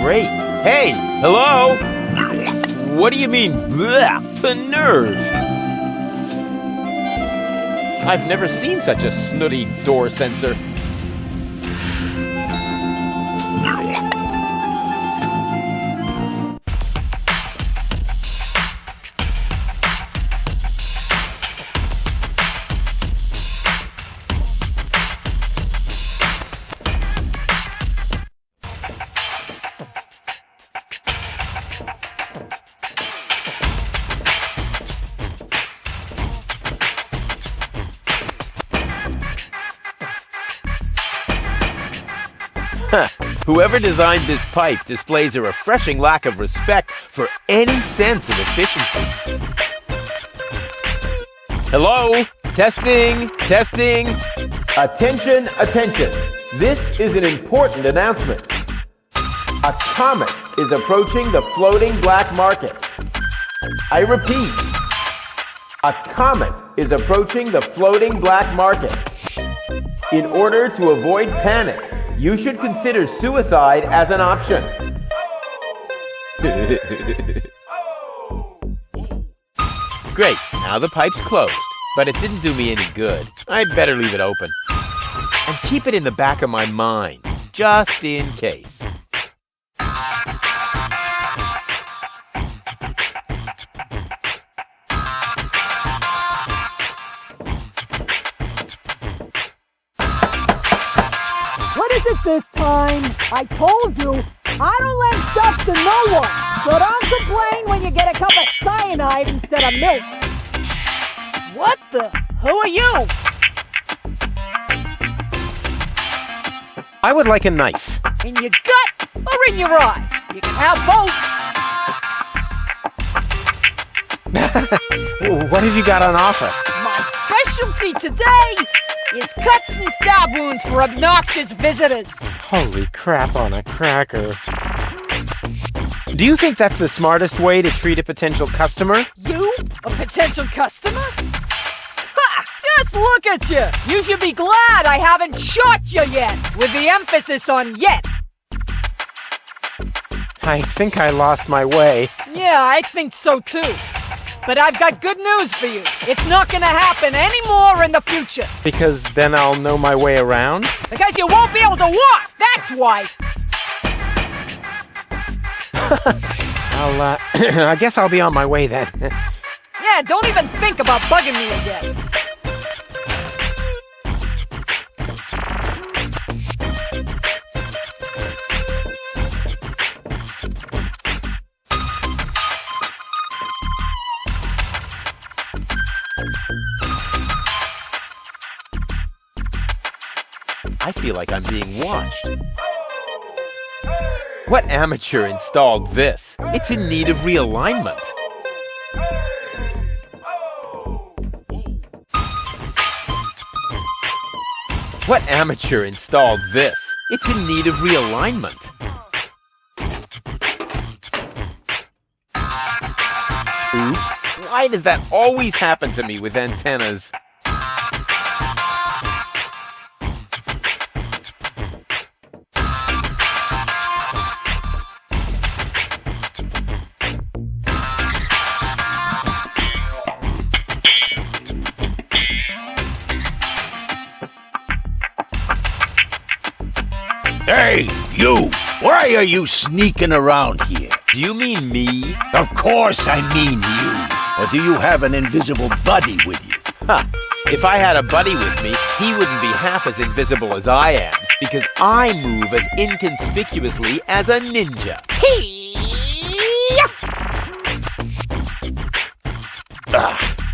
Great. Hey, hello? What do you mean, bleh, the nerve? I've never seen such a snooty door sensor. Whoever designed this pipe displays a refreshing lack of respect for any sense of efficiency. Hello? Testing, testing. Attention, attention. This is an important announcement. A comet is approaching the floating black market. I repeat, a comet is approaching the floating black market. In order to avoid panic, you should consider suicide as an option. Great, now the pipe's closed, but it didn't do me any good. I'd better leave it open. And keep it in the back of my mind, just in case. This time, I told you, I don't lend stuff to no one, so don't complain when you get a cup of cyanide instead of milk. What the? Who are you? I would like a knife. In your gut or in your eye? You can have both. What have you got on offer? My specialty today is cuts and stab wounds for obnoxious visitors. Holy crap on a cracker. Do you think that's the smartest way to treat a potential customer? You? A potential customer? Ha! Just look at you! You should be glad I haven't shot you yet, with the emphasis on yet. I think I lost my way. Yeah, I think so too. But I've got good news for you. It's not gonna happen anymore in the future. Because then I'll know my way around? Because you won't be able to walk, that's why. I guess I'll be on my way then. Yeah, don't even think about bugging me again. I feel like I'm being watched. What amateur installed this? It's in need of realignment. What amateur installed this? It's in need of realignment. Oops. Why does that always happen to me with antennas? Hey, you! Why are you sneaking around here? Do you mean me? Of course I mean you. Or do you have an invisible buddy with you? Huh. If I had a buddy with me, he wouldn't be half as invisible as I am, because I move as inconspicuously as a ninja.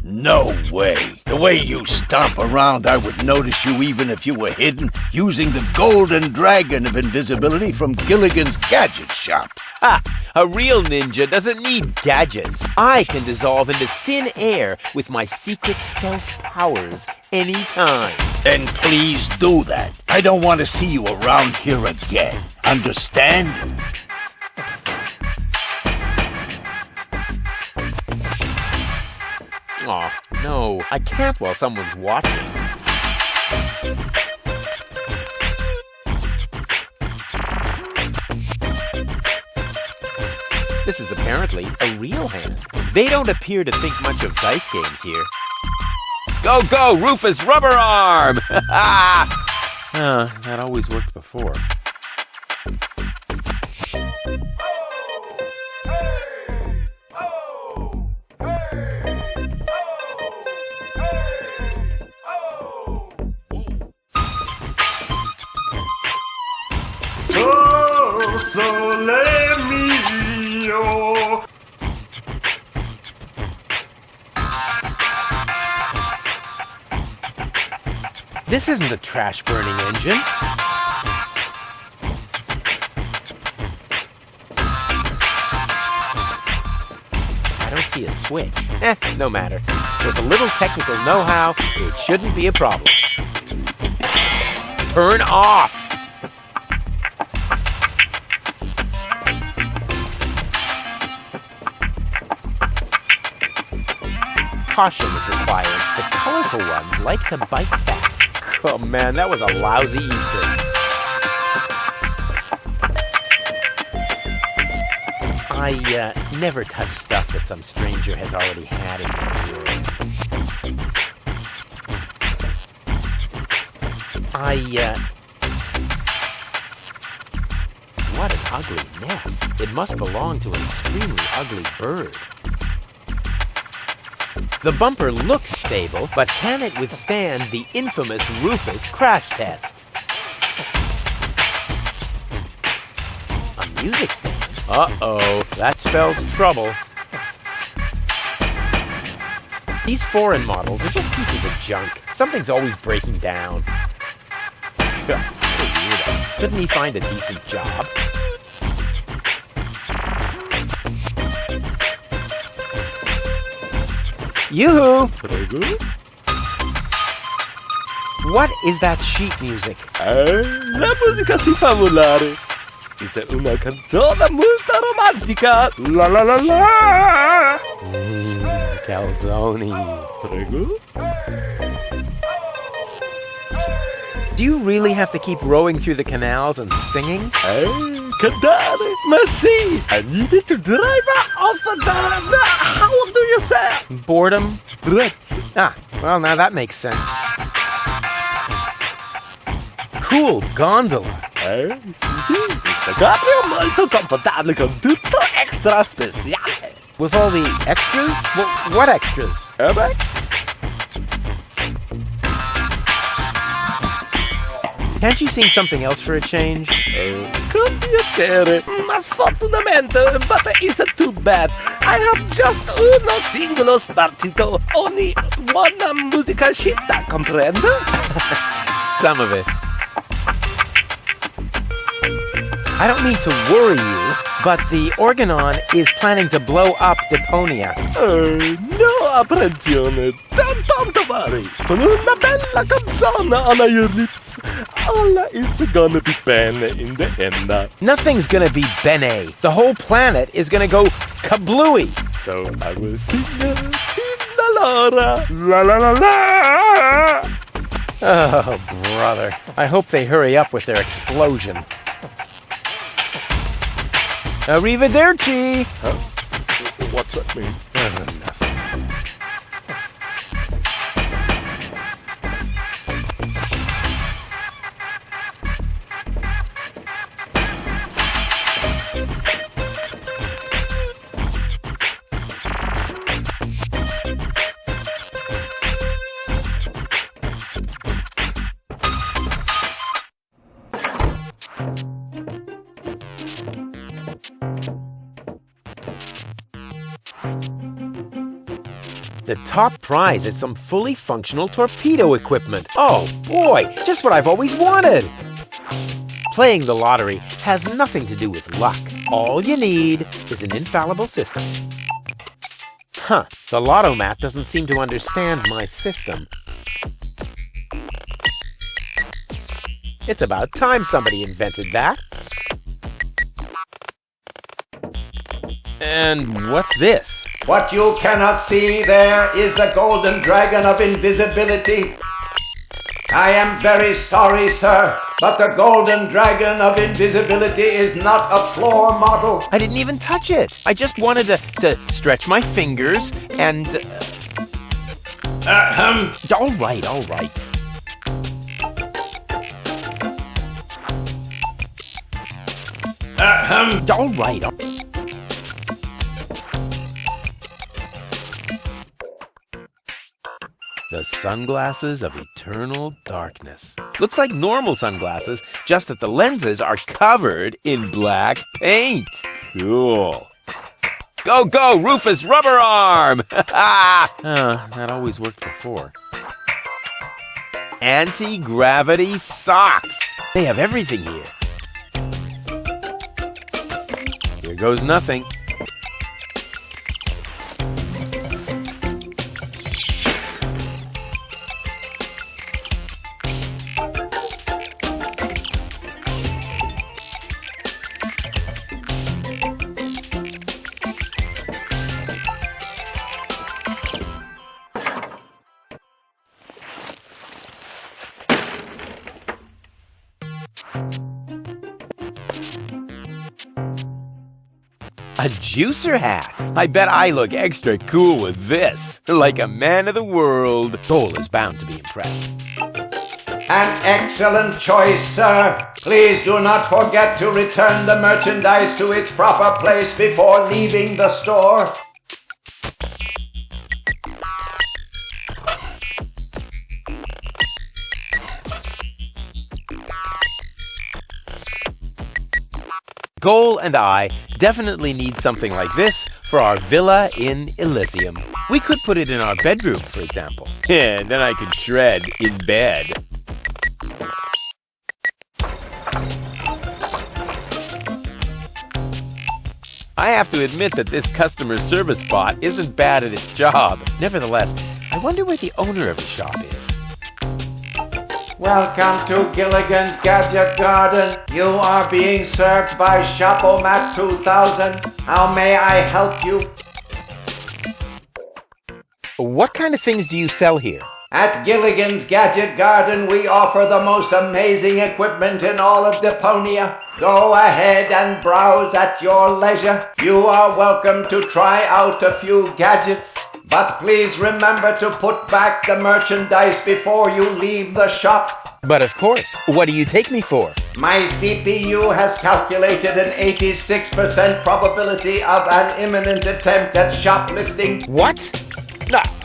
No way. The way you stomp around, I would notice you even if you were hidden using the golden dragon of invisibility from Gilligan's Gadget Shop. Ha! A real ninja doesn't need gadgets. I can dissolve into thin air with my secret stealth powers anytime. Then please do that. I don't want to see you around here again. Understand? Aw, no, I can't while someone's watching. This is apparently a real hand. They don't appear to think much of dice games here. Go, go, Rufus Rubber Arm! That always worked before. Sole mio. This isn't a trash-burning engine. I don't see a switch. No matter. With a little technical know-how, it shouldn't be a problem. Turn off! Caution is required. The colorful ones like to bite back. Oh man, that was a lousy Easter. I never touch stuff that some stranger has already had in my drawer. What an ugly mess. It must belong to an extremely ugly bird. The bumper looks stable, but can it withstand the infamous Rufus crash test? A music stand? Uh-oh, that spells trouble. These foreign models are just pieces of junk. Something's always breaking down. Couldn't he find a decent job? Yoo-hoo! What is that sheet music? La musica si fa volare. È una canzone molto romantica. La la la la. Calzone. Prego. Do you really have to keep rowing through the canals and singing? Cantare, ma sì! I needed to drive off the how do you say? Boredom? Prezzi. Well, now that makes sense. Cool gondola. Sì, questo cabrio molto confortabile con tutto extra speciale. With all the extras? What extras? Beh? Can't you sing something else for a change? Con piacere, ma sfortunatamente, but it's too bad. I have just uno singolo spartito, only one musica scitta, comprendo? Some of it. I don't mean to worry you, but the Organon is planning to blow up Deponia. No apprensione, tanto worry. Con una bella canzone on your lips, all is gonna be bene in the end. Nothing's gonna be bene. The whole planet is gonna go kablooey. So I will sing la la la la. Oh, brother. I hope they hurry up with their explosion. Arrivederci! Huh? What's that mean? Nothing. The top prize is some fully functional torpedo equipment. Oh boy, just what I've always wanted! Playing the lottery has nothing to do with luck. All you need is an infallible system. The Lotto-Mat doesn't seem to understand my system. It's about time somebody invented that. And what's this? What you cannot see there is the golden dragon of invisibility. I am very sorry, sir, But the golden dragon of invisibility is not a floor model. I didn't even touch it. I just wanted to stretch my fingers and... All right. All right. The sunglasses of eternal darkness. Looks like normal sunglasses, just that the lenses are covered in black paint. Cool. Go, Rufus Rubber Arm! That always worked before. Anti-gravity socks. They have everything here. Here goes nothing. A juicer hat. I bet I look extra cool with this. Like a man of the world. Dole is bound to be impressed. An excellent choice, sir. Please do not forget to return the merchandise to its proper place before leaving the store. Goal and I definitely need something like this for our villa in Elysium. We could put it in our bedroom, for example. And then I could shred in bed. I have to admit that this customer service bot isn't bad at its job. Nevertheless, I wonder where the owner of the shop is. Welcome to Gilligan's Gadget Garden. You are being served by Shopomat 2000. How may I help you? What kind of things do you sell here? At Gilligan's Gadget Garden, we offer the most amazing equipment in all of Deponia. Go ahead and browse at your leisure. You are welcome to try out a few gadgets. But please remember to put back the merchandise before you leave the shop. But of course. What do you take me for? My CPU has calculated an 86% probability of an imminent attempt at shoplifting. What?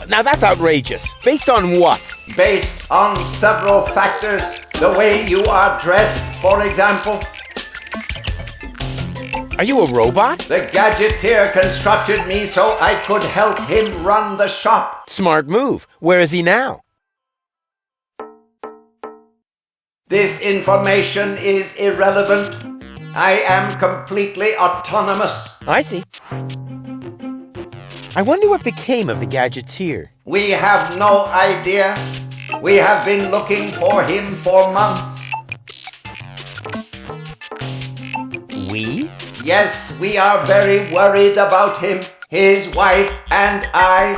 Now that's outrageous. Based on what? Based on several factors. The way you are dressed, for example. Are you a robot? The gadgeteer constructed me so I could help him run the shop. Smart move. Where is he now? This information is irrelevant. I am completely autonomous. I see. I wonder what became of the gadgeteer. We have no idea. We have been looking for him for months. We? Yes, we are very worried about him, his wife, and I.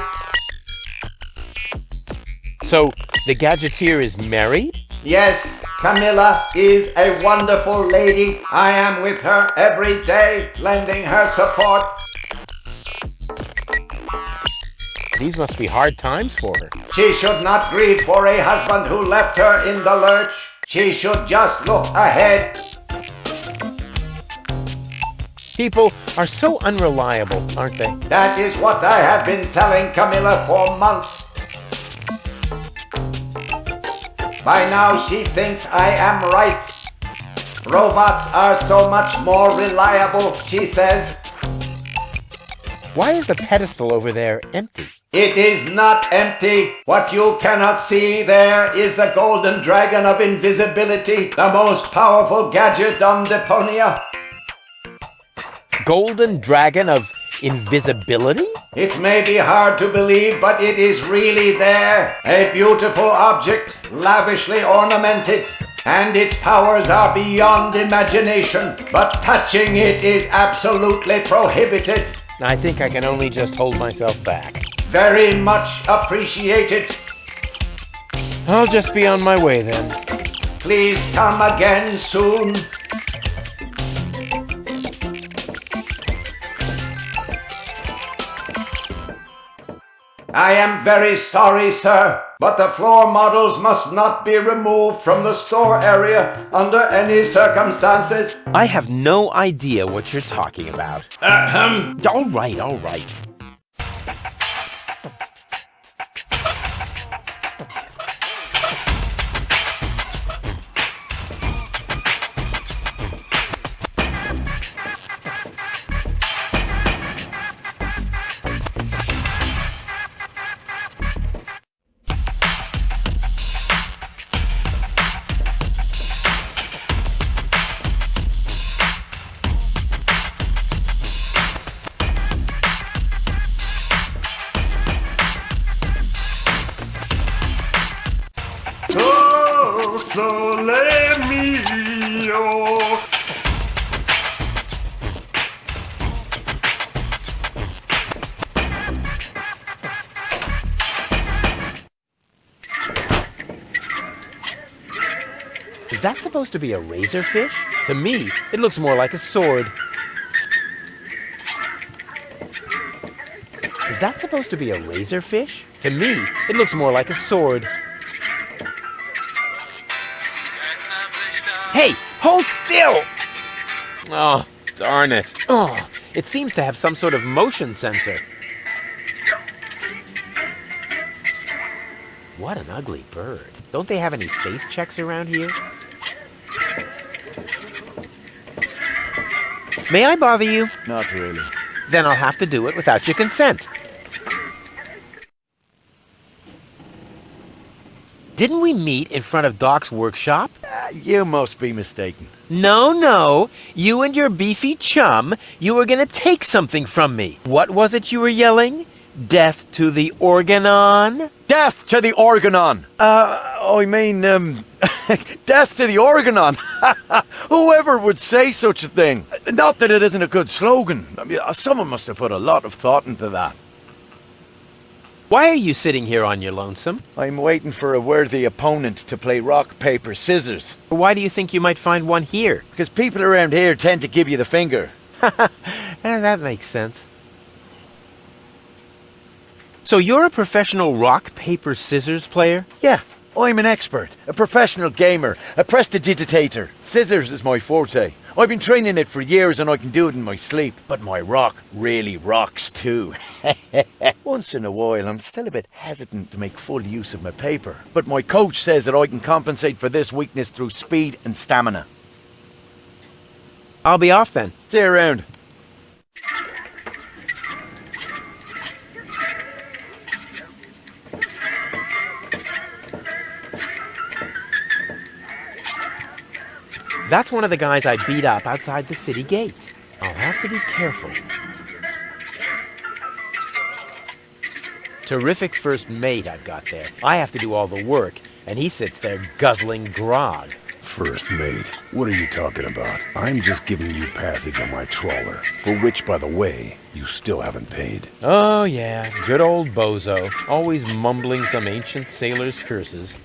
So, the gadgeteer is married? Yes, Camilla is a wonderful lady. I am with her every day, lending her support. These must be hard times for her. She should not grieve for a husband who left her in the lurch. She should just look ahead. People are so unreliable, aren't they? That is what I have been telling Camilla for months. By now she thinks I am right. Robots are so much more reliable, she says. Why is the pedestal over there empty? It is not empty. What you cannot see there is the golden dragon of invisibility, the most powerful gadget on Deponia. Golden dragon of invisibility? It may be hard to believe, but it is really there. A beautiful object, lavishly ornamented. And its powers are beyond imagination. But touching it is absolutely prohibited. I think I can only just hold myself back. Very much appreciated. I'll just be on my way then. Please come again soon. I am very sorry, sir, but the floor models must not be removed from the store area under any circumstances. I have no idea what you're talking about. All right, all right. Sole mio. Is that supposed to be a razorfish? To me, it looks more like a sword. Is that supposed to be a razorfish? To me, it looks more like a sword. Hey, hold still! Oh, darn it. Oh, it seems to have some sort of motion sensor. What an ugly bird. Don't they have any face checks around here? May I bother you? Not really. Then I'll have to do it without your consent. Didn't we meet in front of Doc's workshop? You must be mistaken. No. You and your beefy chum, you were going to take something from me. What was it you were yelling? Death to the organon? Death to the organon! Death to the organon! Whoever would say such a thing? Not that it isn't a good slogan. I mean, someone must have put a lot of thought into that. Why are you sitting here on your lonesome? I'm waiting for a worthy opponent to play rock, paper, scissors. Why do you think you might find one here? Because people around here tend to give you the finger. That makes sense. So you're a professional rock, paper, scissors player? Yeah, I'm an expert, a professional gamer, a prestidigitator. Scissors is my forte. I've been training it for years and I can do it in my sleep. But my rock really rocks too. Once in a while, I'm still a bit hesitant to make full use of my paper. But my coach says that I can compensate for this weakness through speed and stamina. I'll be off then. See you around. That's one of the guys I beat up outside the city gate. I'll have to be careful. Terrific first mate I've got there. I have to do all the work, and he sits there guzzling grog. First mate, what are you talking about? I'm just giving you passage on my trawler, for which, by the way, you still haven't paid. Oh yeah, good old bozo, always mumbling some ancient sailor's curses.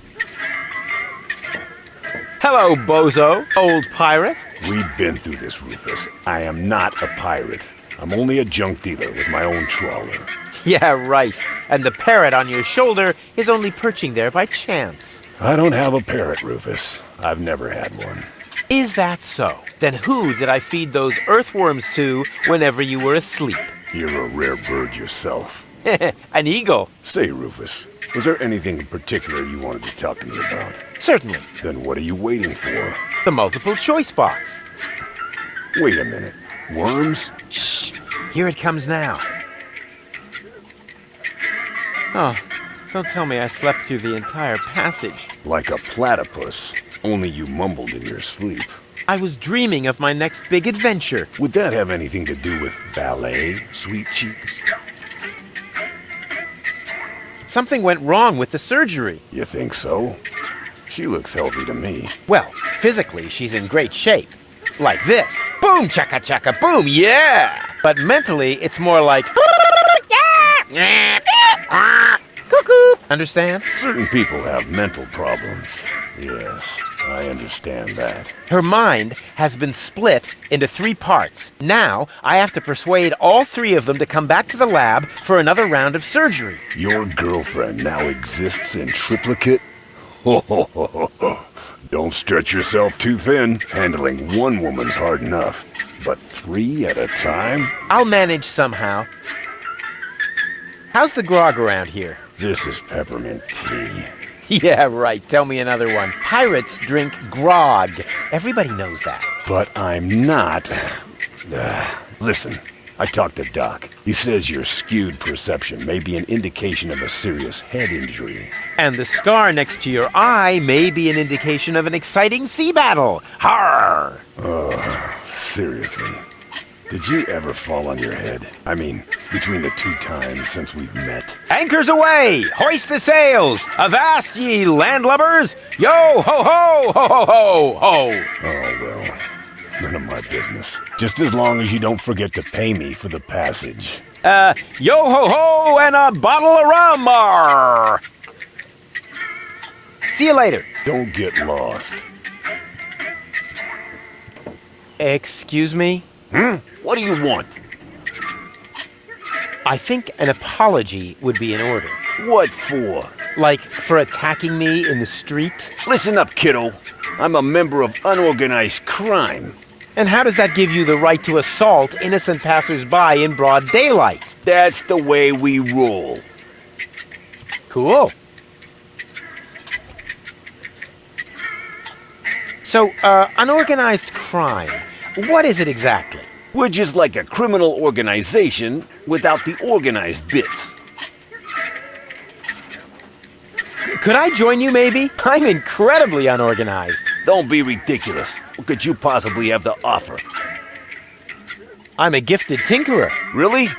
Hello, bozo, old pirate. We've been through this, Rufus. I am not a pirate. I'm only a junk dealer with my own trawler. Yeah, right. And the parrot on your shoulder is only perching there by chance. I don't have a parrot, Rufus. I've never had one. Is that so? Then who did I feed those earthworms to whenever you were asleep? You're a rare bird yourself. An eagle. Say, Rufus, was there anything in particular you wanted to talk to me about? Certainly. Then what are you waiting for? The multiple choice box. Wait a minute. Worms? Shh. Here it comes now. Oh, don't tell me I slept through the entire passage. Like a platypus, only you mumbled in your sleep. I was dreaming of my next big adventure. Would that have anything to do with ballet, sweet cheeks? Something went wrong with the surgery. You think so? She looks healthy to me. Well, physically, she's in great shape. Like this. Boom, chaka chaka, boom, yeah! But mentally, it's more like... Cuckoo! Understand? Certain people have mental problems. Yes, I understand that. Her mind has been split into 3 parts. Now, I have to persuade all 3 of them to come back to the lab for another round of surgery. Your girlfriend now exists in triplicate? Ho ho ho ho ho. Don't stretch yourself too thin. Handling one woman's hard enough. But 3 at a time? I'll manage somehow. How's the grog around here? This is peppermint tea. Yeah, right. Tell me another one. Pirates drink grog. Everybody knows that. But I'm not. Listen, I talked to Doc. He says your skewed perception may be an indication of a serious head injury. And the scar next to your eye may be an indication of an exciting sea battle. Harr! Seriously. Did you ever fall on your head? I mean, between the 2 times since we've met. Anchors away! Hoist the sails! Avast ye landlubbers! Yo ho ho ho ho ho ho! Oh, well, none of my business. Just as long as you don't forget to pay me for the passage. Yo ho ho and a bottle of rum! Arr. See you later. Don't get lost. Excuse me? What do you want? I think an apology would be in order. What for? Like for attacking me in the street? Listen up, kiddo. I'm a member of unorganized crime. And how does that give you the right to assault innocent passers-by in broad daylight? That's the way we roll. Cool. So, unorganized crime. What is it exactly? We're just like a criminal organization without the organized bits. Could I join you, maybe? I'm incredibly unorganized. Don't be ridiculous. What could you possibly have to offer? I'm a gifted tinkerer. Really?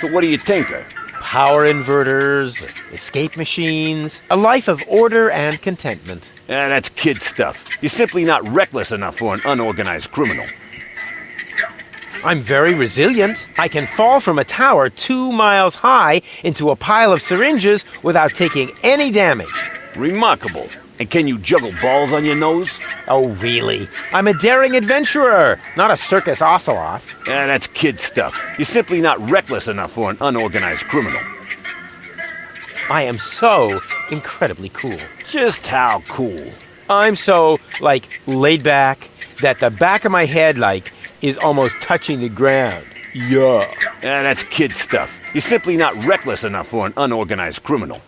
So what do you tinker? Power inverters, escape machines, a life of order and contentment. That's kid stuff. You're simply not reckless enough for an unorganized criminal. I'm very resilient. I can fall from a tower 2 miles high into a pile of syringes without taking any damage. Remarkable. And can you juggle balls on your nose? Oh, really? I'm a daring adventurer, not a circus ocelot. That's kid stuff. You're simply not reckless enough for an unorganized criminal. I am so incredibly cool. Just how cool? I'm so, laid back that the back of my head, is almost touching the ground. Yeah. That's kid stuff. You're simply not reckless enough for an unorganized criminal.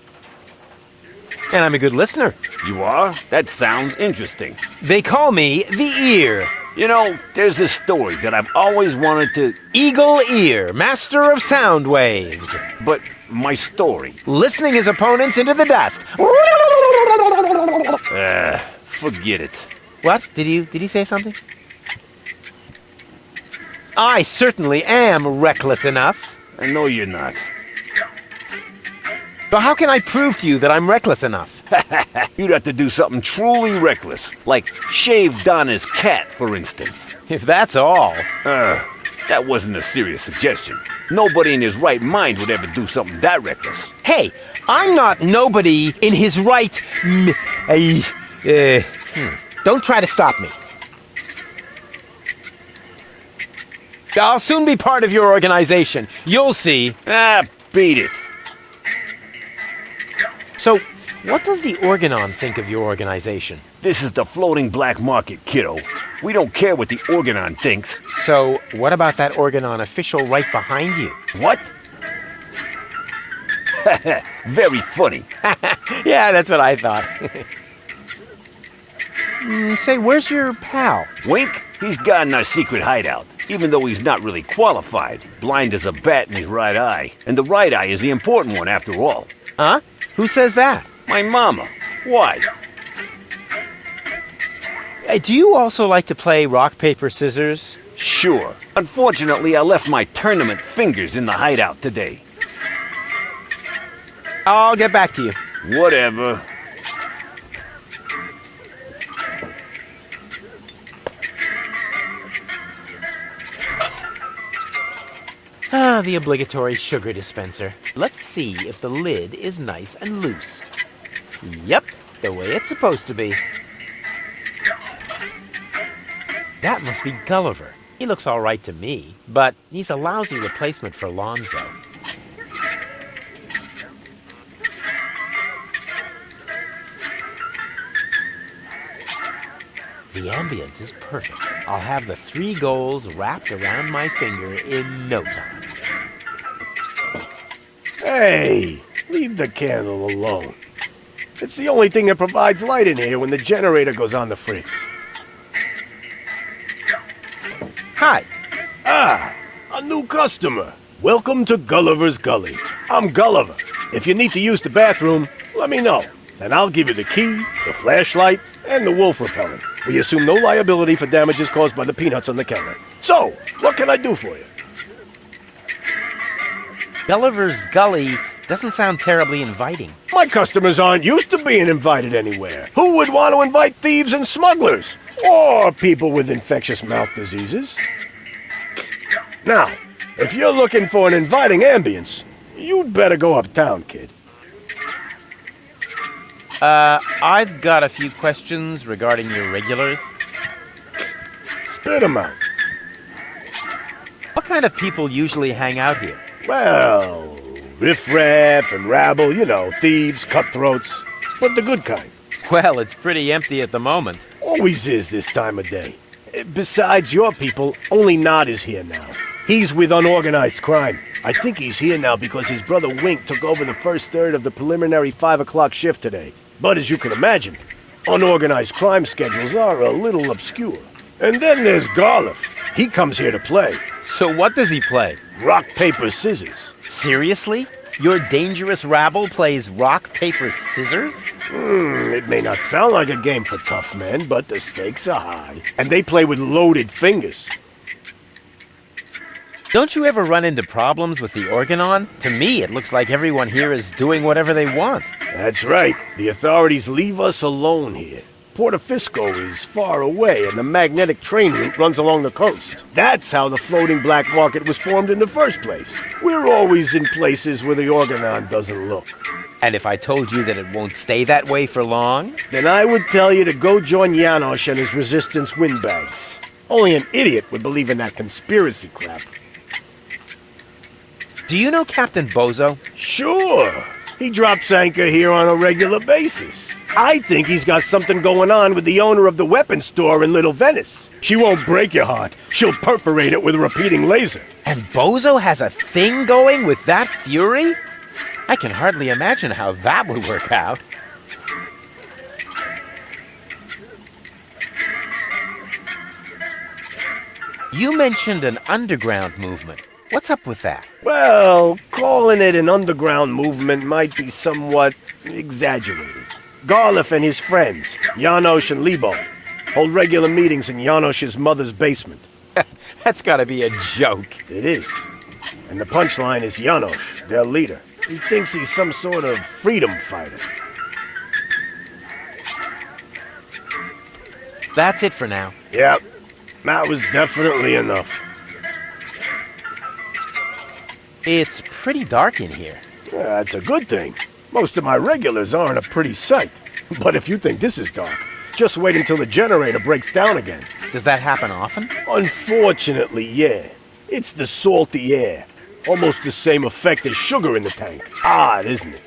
And I'm a good listener. You are? That sounds interesting. They call me the Ear. You know, there's this story that I've always wanted to... Eagle Ear, master of sound waves. But my story... Listening his opponents into the dust. Forget it. What? Did he say something? I certainly am reckless enough. I know you're not. But how can I prove to you that I'm reckless enough? You'd have to do something truly reckless, like shave Donna's cat, for instance. If that's all. That wasn't a serious suggestion. Nobody in his right mind would ever do something that reckless. Hey, I'm not nobody in his right... Don't try to stop me. I'll soon be part of your organization. You'll see. Beat it. So, what does the Organon think of your organization? This is the floating black market, kiddo. We don't care what the Organon thinks. So, what about that Organon official right behind you? What? Very funny. Yeah, that's what I thought. Say, where's your pal? Wink? He's got in our secret hideout, even though he's not really qualified. Blind as a bat in his right eye. And the right eye is the important one after all. Huh? Who says that? My mama. Why? Do you also like to play rock, paper, scissors? Sure. Unfortunately, I left my tournament fingers in the hideout today. I'll get back to you. Whatever. The obligatory sugar dispenser. Let's see if the lid is nice and loose. Yep, the way it's supposed to be. That must be Gulliver. He looks all right to me, but he's a lousy replacement for Lonzo. The ambience is perfect. I'll have the 3 goals wrapped around my finger in no time. Hey, leave the candle alone. It's the only thing that provides light in here when the generator goes on the fritz. Hi. Ah, a new customer. Welcome to Gulliver's Gully. I'm Gulliver. If you need to use the bathroom, let me know. Then I'll give you the key, the flashlight, and the wolf repellent. We assume no liability for damages caused by the peanuts on the counter. So, what can I do for you? Gulliver's Gully doesn't sound terribly inviting. My customers aren't used to being invited anywhere. Who would want to invite thieves and smugglers? Or people with infectious mouth diseases? Now, if you're looking for an inviting ambience, you'd better go uptown, kid. I've got a few questions regarding your regulars. Spit 'em out. What kind of people usually hang out here? Well, riffraff and rabble, you know, thieves, cutthroats, but the good kind. Well, it's pretty empty at the moment. Always is this time of day. Besides your people, only Nod is here now. He's with unorganized crime. I think he's here now because his brother Wink took over the first third of the preliminary 5 o'clock shift today. But as you can imagine, unorganized crime schedules are a little obscure. And then there's Garliff. He comes here to play. So what does he play? Rock, paper, scissors. Seriously? Your dangerous rabble plays rock, paper, scissors? It may not sound like a game for tough men, but the stakes are high. And they play with loaded fingers. Don't you ever run into problems with the organon? To me, it looks like everyone here is doing whatever they want. That's right. The authorities leave us alone here. Portofisco is far away, and the magnetic train route runs along the coast. That's how the floating black market was formed in the first place. We're always in places where the organon doesn't look. And if I told you that it won't stay that way for long? Then I would tell you to go join Janosch and his resistance windbags. Only an idiot would believe in that conspiracy crap. Do you know Captain Bozo? Sure. He drops anchor here on a regular basis. I think he's got something going on with the owner of the weapons store in Little Venice. She won't break your heart. She'll perforate it with a repeating laser. And Bozo has a thing going with that fury? I can hardly imagine how that would work out. You mentioned an underground movement. What's up with that? Well, calling it an underground movement might be somewhat exaggerated. Garliff and his friends, Janosch and Lebo, hold regular meetings in Janosch's mother's basement. That's gotta be a joke. It is. And the punchline is Janosch, their leader. He thinks he's some sort of freedom fighter. That's it for now. Yep, that was definitely enough. It's pretty dark in here. Yeah, that's a good thing. Most of my regulars aren't a pretty sight. But if you think this is dark, just wait until the generator breaks down again. Does that happen often? Unfortunately, yeah. It's the salty air. Almost the same effect as sugar in the tank. Odd, isn't it?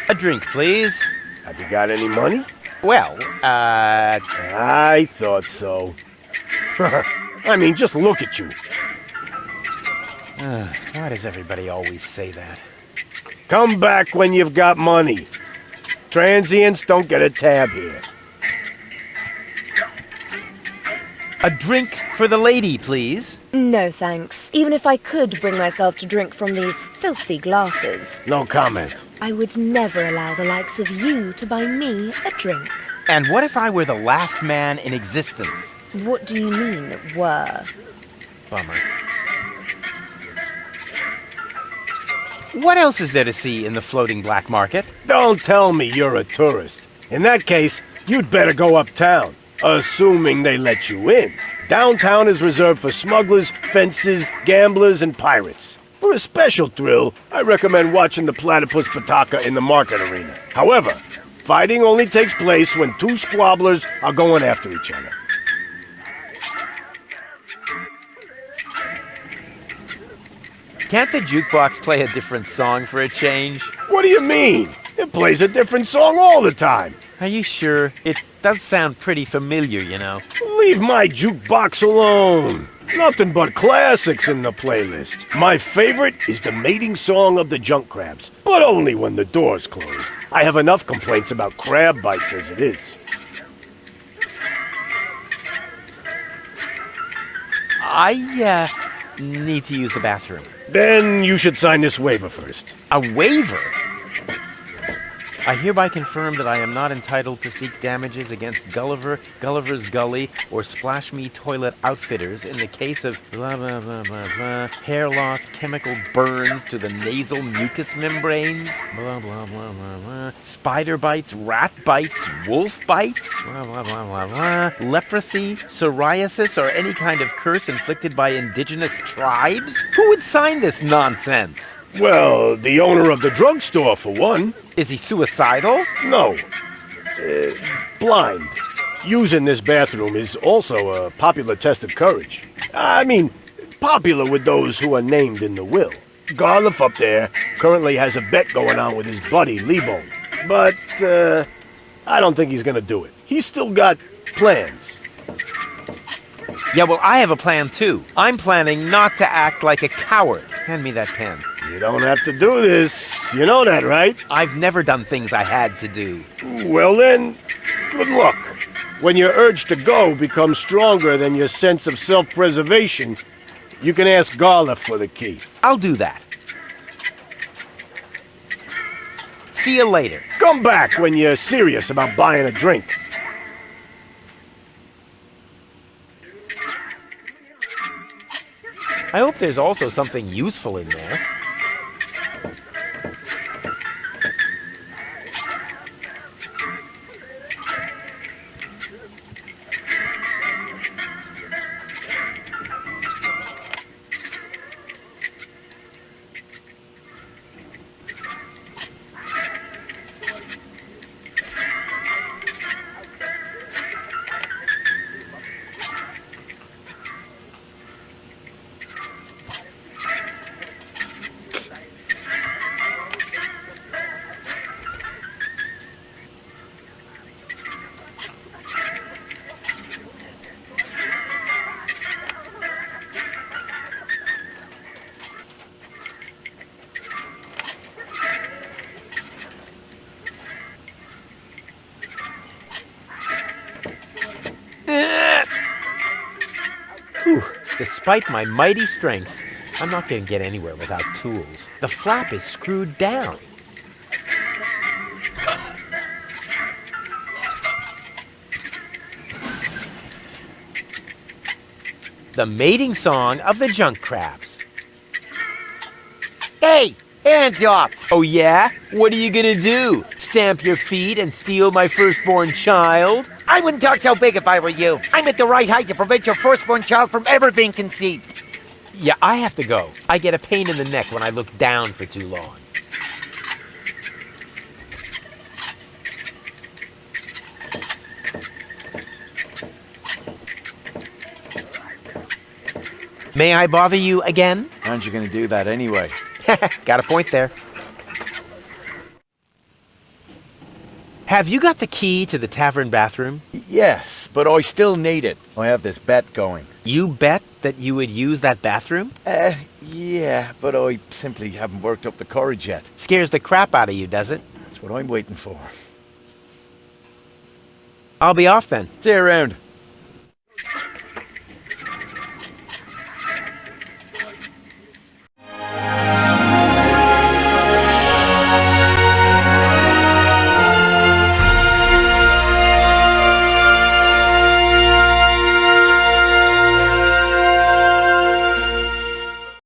A drink, please. Have you got any money? Well, I thought so. I mean, just look at you. Why does everybody always say that? Come back when you've got money. Transients don't get a tab here. A drink for the lady, please. No, thanks. Even if I could bring myself to drink from these filthy glasses. No comment. I would never allow the likes of you to buy me a drink. And what if I were the last man in existence? What do you mean, were? Bummer. What else is there to see in the floating black market? Don't tell me you're a tourist. In that case, you'd better go uptown, assuming they let you in. Downtown is reserved for smugglers, fences, gamblers, and pirates. For a special thrill, I recommend watching the platypus pataka in the market arena. However, Fighting only takes place when two squabblers are going after each other. Can't the jukebox play a different song for a change? What do you mean? It plays a different song all the time. Are you sure? It does sound pretty familiar, you know. Leave my jukebox alone. Nothing but classics in the playlist. My favorite is the mating song of the junk crabs, but only when the door's closed. I have enough complaints about crab bites as it is. I need to use the bathroom. Then you should sign this waiver first. A waiver? I hereby confirm that I am not entitled to seek damages against Gulliver, Gulliver's Gully, or Splash Me Toilet Outfitters in the case of blah blah blah blah blah, hair loss, chemical burns to the nasal mucous membranes, blah blah blah blah blah, spider bites, rat bites, wolf bites, blah blah blah blah blah, leprosy, psoriasis, or any kind of curse inflicted by indigenous tribes? Who would sign this nonsense? Well, the owner of the drugstore, for one. Is he suicidal? No. Blind. Using this bathroom is also a popular test of courage. I mean, popular with those who are named in the will. Garliff up there currently has a bet going on with his buddy, Lebo. But, I don't think he's gonna do it. He's still got plans. Yeah, well, I have a plan, too. I'm planning not to act like a coward. Hand me that pen. You don't have to do this. You know that, right? I've never done things I had to do. Well then, good luck. When your urge to go becomes stronger than your sense of self-preservation, you can ask Garliff for the key. I'll do that. See you later. Come back when you're serious about buying a drink. I hope there's also something useful in there. Despite my mighty strength, I'm not going to get anywhere without tools. The flap is screwed down. The mating song of the junk crabs. Hey, hands up! Oh yeah? What are you gonna do? Stamp your feet and steal my firstborn child? I wouldn't talk so big if I were you. I'm at the right height to prevent your firstborn child from ever being conceived. Yeah, I have to go. I get a pain in the neck when I look down for too long. May I bother you again? Aren't you going to do that anyway? Got a point there. Have you got the key to the tavern bathroom? Yes, but I still need it. I have this bet going. You bet that you would use that bathroom? Yeah, but I simply haven't worked up the courage yet. Scares the crap out of you, does it? That's what I'm waiting for. I'll be off then. See you around.